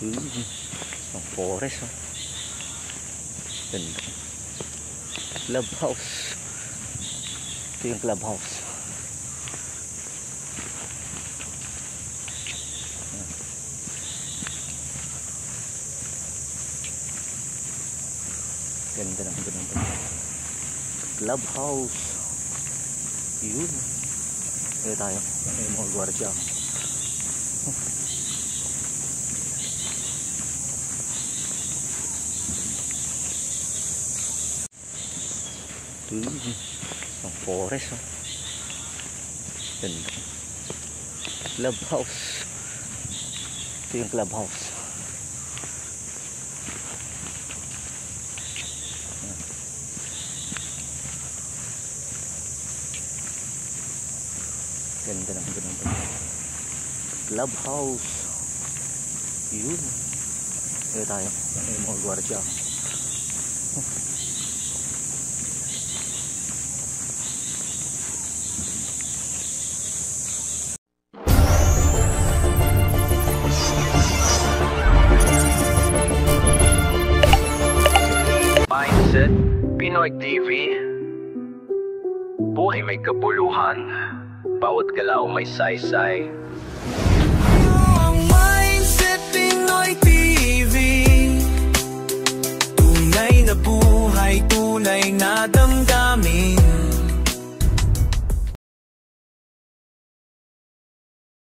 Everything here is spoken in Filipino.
Ang forest, oh. Ganda. Clubhouse. Ito yung clubhouse. Ganda ng ganun. Clubhouse. Yun. Ito tayo. May mga gwardiya. Ang forest, oh. Ganda. Clubhouse. Ito yung clubhouse. Ganda ng ganun. Clubhouse. Yun. Ito tayo. May mga gwardiya. Mindset Pinoy TV. Buhay may kabuluhan, bawat galaw may saysay. Mindset Pinoy TV.